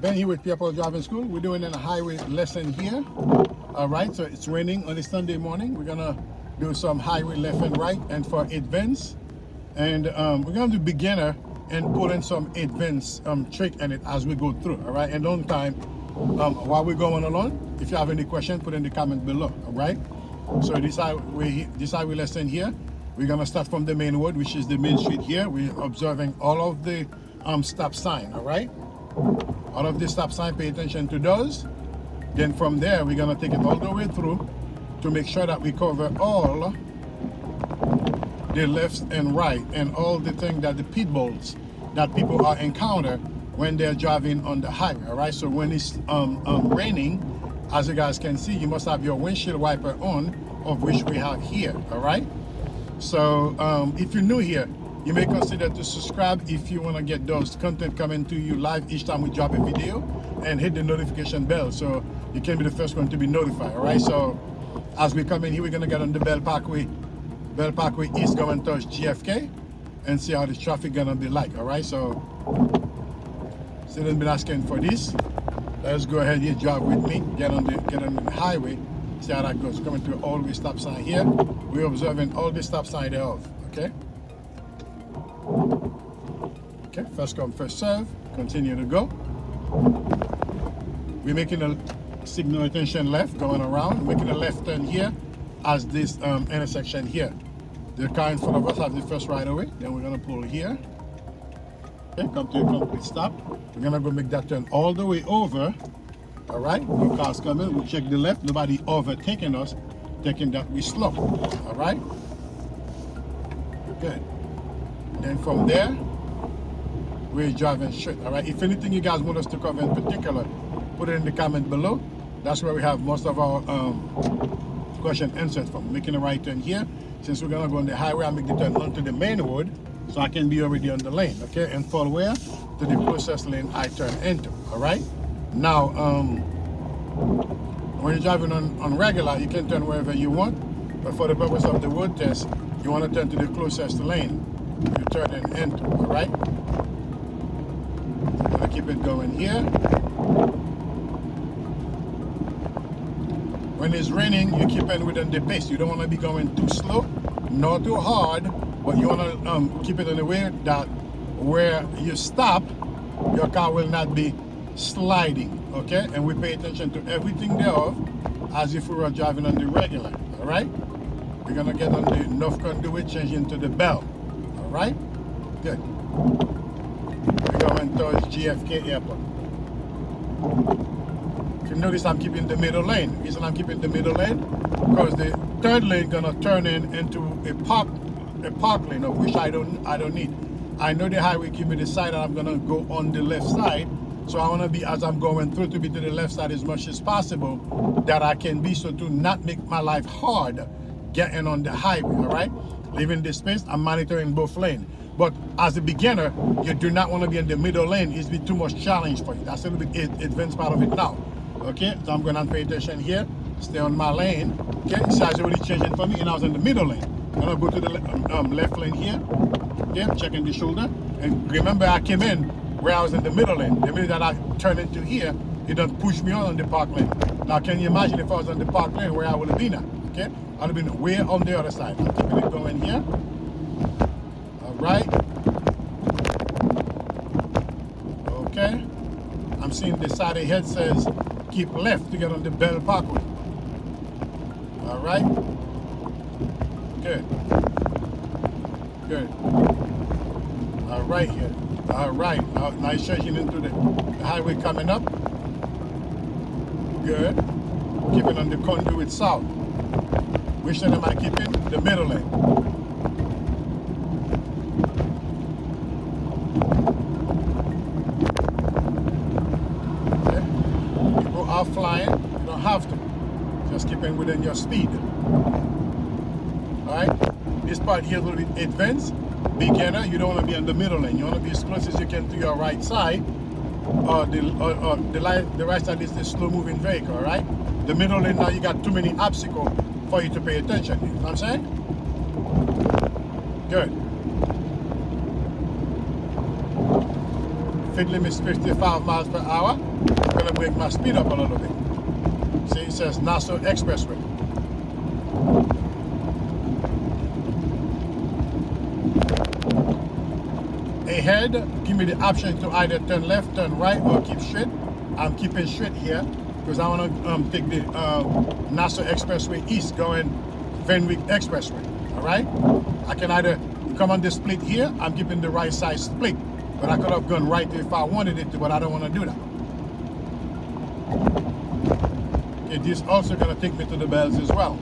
Ben here with Pierre Driving School. We're doing a highway lesson here. All right, so it's raining on a Sunday morning. We're gonna do some highway left and right, and for advanced, and we're gonna do beginner and put in some advanced trick in it as we go through. All right, and long time while we're going along, if you have any question, put in the comment below. All right. So this highway lesson here. We're gonna start from the main road, which is the main street here. We're observing all of the stop sign. All right. All of the stop sign, pay attention to those. Then from there, we're gonna take it all the way through to make sure that we cover all the lefts and right and all the things that the pit bulls that people are encounter when they're driving on the highway. All right. So when it's raining, as you guys can see, you must have your windshield wiper on, of which we have here. All right. So if you're new here, you may consider to subscribe if you want to get those content coming to you live each time we drop a video, and hit the notification bell so you can be the first one to be notified. All right. So as we come in here, we're gonna get on the Bell Parkway East going towards GFK, and see how the traffic gonna be like. All right. So still been asking for this. Let's go ahead here, drive with me, get on the highway, see how that goes. Coming through all the stop sign here. We're observing all the stop sign thereof. Okay. Okay, first come, first serve. Continue to go. We're making a signal attention left, going around, making a left turn here as this intersection here. The car in front of us has the first right away. Then we're gonna pull here. Okay, come to a complete stop. We're gonna go make that turn all the way over. All right, no cars coming. We check the left. Nobody overtaking us, taking that we slow. All right. Good. Then from there, we're driving straight. All right. If anything you guys want us to cover in particular, put it in the comment below. That's where we have most of our question answered from. Making a right turn here. Since we're gonna go on the highway, I'll make the turn onto the main road, so I can be already on the lane. Okay, and fall where? To the closest lane I turn into. All right. Now, when you're driving on regular, you can turn wherever you want, but for the purpose of the road test, you want to turn to the closest lane you turn into. All right. I'm gonna keep it going here. When it's raining, you keep it within the pace. You don't want to be going too slow, nor too hard, but you want to keep it in a way that where you stop, your car will not be sliding. Okay, and we pay attention to everything thereof as if we were driving on the regular. All right, we're gonna get on the North Conduit, change into the Bell. All right, good. We're going towards GFK Airport. If you notice, I'm keeping the middle lane. The reason I'm keeping the middle lane, because the third lane gonna turn into a park lane, of which I don't need. I know the highway give me the side that I'm gonna go on the left side, so I want to be, as I'm going through, to be to the left side as much as possible that I can be, so to not make my life hard getting on the highway. All right, leaving this space, I'm monitoring both lanes. But as a beginner, you do not want to be in the middle lane. It's be too much challenge for you. That's a little bit advanced part of it now. Okay, so I'm going to pay attention here, stay on my lane. Okay, size already changing for me, and I was in the middle lane. I'm gonna go to the left lane here. Okay, checking the shoulder, and remember I came in where I was in the middle lane. The minute that I turn into here, it doesn't push me on the park lane. Now, can you imagine if I was on the park lane, where I would have been at? Okay, I'd have been way on the other side. I'm keeping it going here. All right. Okay. I'm seeing the side ahead says keep left to get on the Bell Parkway. All right. Good. Good. All right here. All right. Now it's changing into the highway coming up. Good. Keeping on the Conduit South. Which lane am I keeping? The middle lane. Okay. You go out flying, you don't have to. Just keeping within your speed. All right. This part here will be advanced. Beginner, you don't want to be in the middle lane. You want to be as close as you can to your right side. The right side is the slow moving vehicle. All right. The middle lane, now you got too many obstacles for you to pay attention. You know what I'm saying? Good. Speed limit is 55 miles per hour. I'm gonna break my speed up a little bit. See, it says Nassau Expressway. Ahead, give me the option to either turn left, turn right, or keep straight. I'm keeping straight here because I want to take the Nassau Expressway East going Fenwick Expressway. All right, I can either come on the split here. I'm keeping the right side split, but I could have gone right if I wanted it to, but I don't want to do that. Okay, this also gonna take me to the bells as well.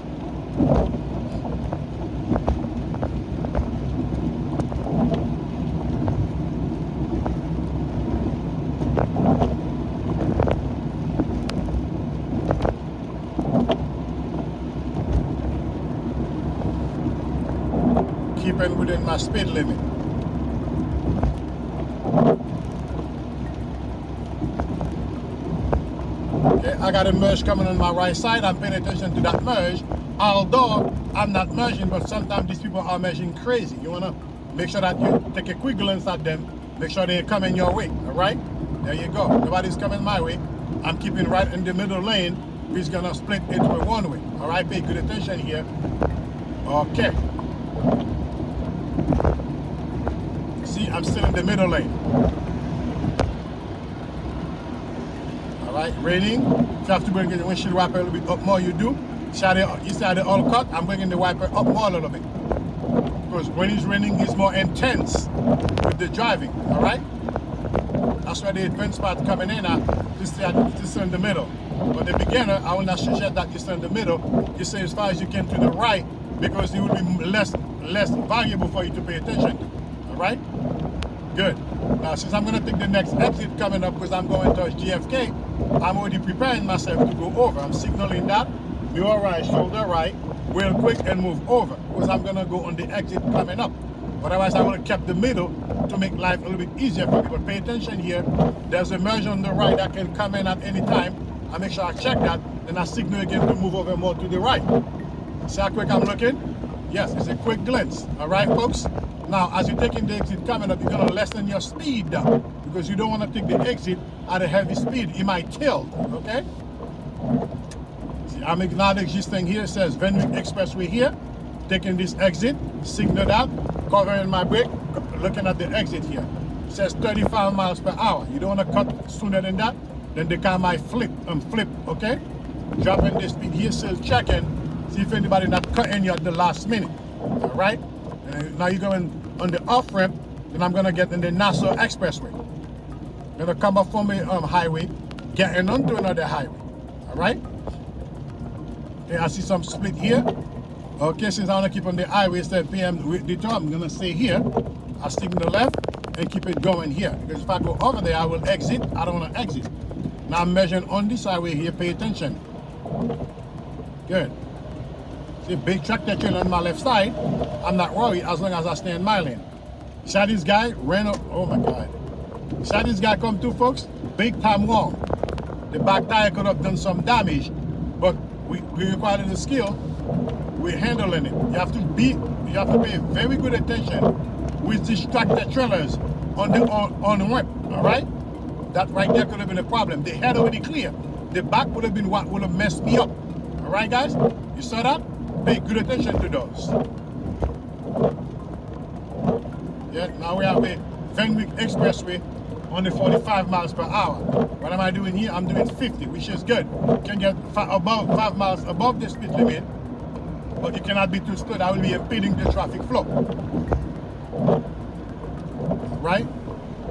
Keeping within my speed limit. Okay, I got a merge coming on my right side. I'm paying attention to that merge. Although I'm not merging, but sometimes these people are merging crazy. You wanna make sure that you take a quick glance at them. Make sure they're coming your way, all right? There you go. Nobody's coming my way. I'm keeping right in the middle lane. He's gonna split into a one-way, all right? Pay good attention here. Okay. See, I'm still in the middle lane. All right, raining. If you have to bring the windshield wiper a little bit up more, you do. You see the all cut, I'm bringing the wiper up more a little bit. Because when it's raining, it's more intense with the driving, all right? That's why the advanced part coming in at, just in the middle. But the beginner, I will not suggest that you stay in the middle. You stay as far as you can to the right, because it will be less valuable for you to pay attention to. All right? Good. Now, since I'm going to take the next exit coming up because I'm going towards GFK, I'm already preparing myself to go over. I'm signaling that. Mirror right, shoulder right, real quick and move over because I'm going to go on the exit coming up. Otherwise, I would have kept the middle to make life a little bit easier for me. But pay attention here. There's a merge on the right that can come in at any time. I make sure I check that. Then I signal again to move over more to the right. See how quick I'm looking? Yes, it's a quick glance. All right, folks? Now, as you're taking the exit coming up, you're going to lessen your speed down because you don't want to take the exit at a heavy speed. It might kill, okay? See, I'm acknowledging this thing here. It says Fenwick Expressway here. Taking this exit, signal that, covering my brake, looking at the exit here. It says 35 miles per hour. You don't want to cut sooner than that. Then the car might flip, okay? Dropping the speed here, still checking. See if anybody not cutting you at the last minute. All right? And now you're going on the off ramp, then I'm gonna get in the Nassau Expressway. Gonna come up from a highway, getting onto another highway. All right? Okay, I see some split here. Okay, since I wanna keep on the highway instead of PM detour, I'm gonna stay here. I'll stick to the left and keep it going here. Because if I go over there, I will exit. I don't wanna exit. Now I'm measuring on this highway here, pay attention. Good. See, big tractor trailer on my left side. I'm not worried as long as I stay in my lane. See this guy ran up, oh my God. See this guy come through, folks? Big time wrong. The back tire could have done some damage, but we require the skill. We're handling it. You have to pay very good attention with these tractor trailers on the ramp, all right? That right there could have been a problem. The head already clear. The back would have been what would have messed me up. All right, guys? You saw that? Pay good attention to those. Yeah, now we have the Fenwick Expressway on the 45 miles per hour. What am I doing here? I'm doing 50, which is good. You can get above 5 miles above the speed limit, but you cannot be too slow. That will be impeding the traffic flow. Right?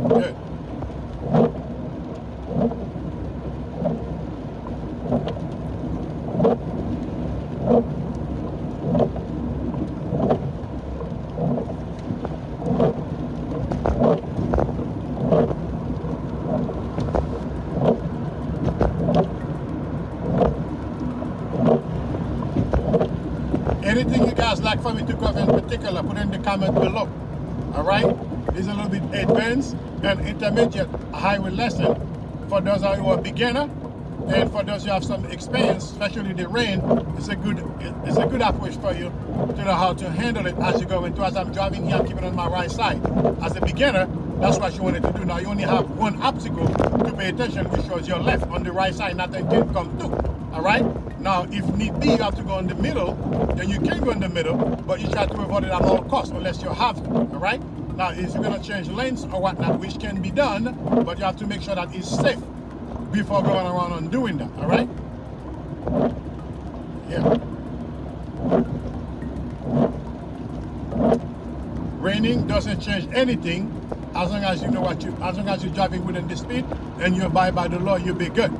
Good. Anything you guys like for me to cover in particular, put in the comment below. All right? This is a little bit advanced and intermediate highway lesson for those who are beginner, and for those who have some experience, especially the rain. It's a good approach for you to know how to handle it as you go into. As I'm driving here, I'm keeping on my right side. As a beginner, That's what you wanted to do. Now you only have one obstacle to pay attention, which was your left on the right side. Nothing can come through. All right. Now, if need be, you have to go in the middle. Then you can go in the middle, but you try to avoid it at all costs, unless you have to. All right. Now, is you're gonna change lanes or whatnot, which can be done, but you have to make sure that it's safe before going around and doing that. All right. Yeah. Raining doesn't change anything as long as you know as long as you're driving within the speed and you abide by the law, you'll be good.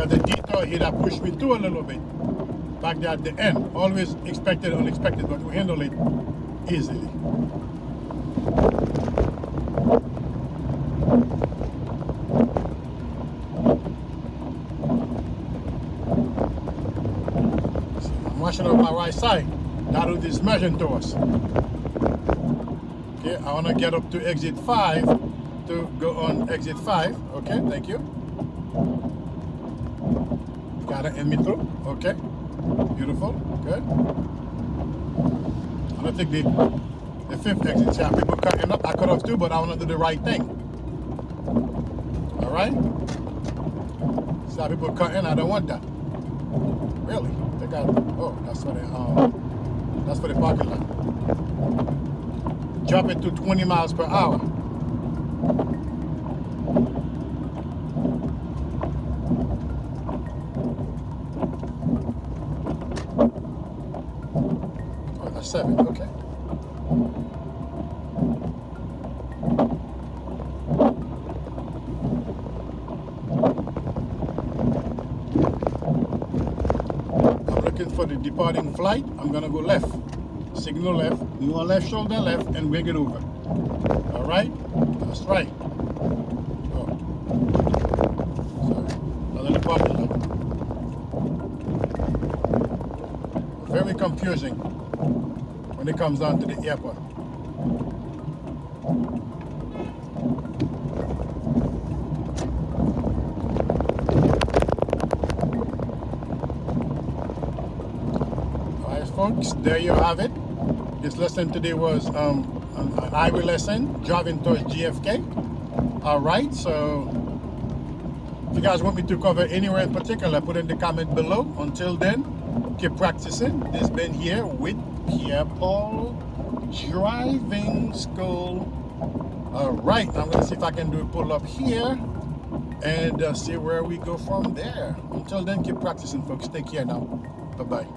The detour here that pushed me through a little bit back there at the end. Always expected, unexpected, but we handle it easily. See, I'm watching on my right side. That road is merging to us. Okay, I want to get up to exit 5 to go on exit 5. Okay, thank you. Gotta end me through. Okay. Beautiful. Good. I'm gonna take the 5th exit. See how people cutting up. I cut off too, but I wanna do the right thing. Alright? See how people cutting? I don't want that. Really? They got that's for the parking lot. Drop it to 20 miles per hour. Oh, that's 7, okay. I'm looking for the departing flight. I'm gonna go left. Signal left, you on left shoulder left, and wing it over. All right? That's right. Oh. Sorry. Another parking lot. Very confusing when it comes down to the airport. All right, folks, there you have it. This lesson today was an highway lesson, driving towards JFK. All right, so if you guys want me to cover anywhere in particular, put in the comment below. Until then, keep practicing. This has been here with Pierre Paul Driving School. All right, I'm gonna see if I can do a pull up here and see where we go from there. Until then, keep practicing, folks. Take care now. Bye-bye.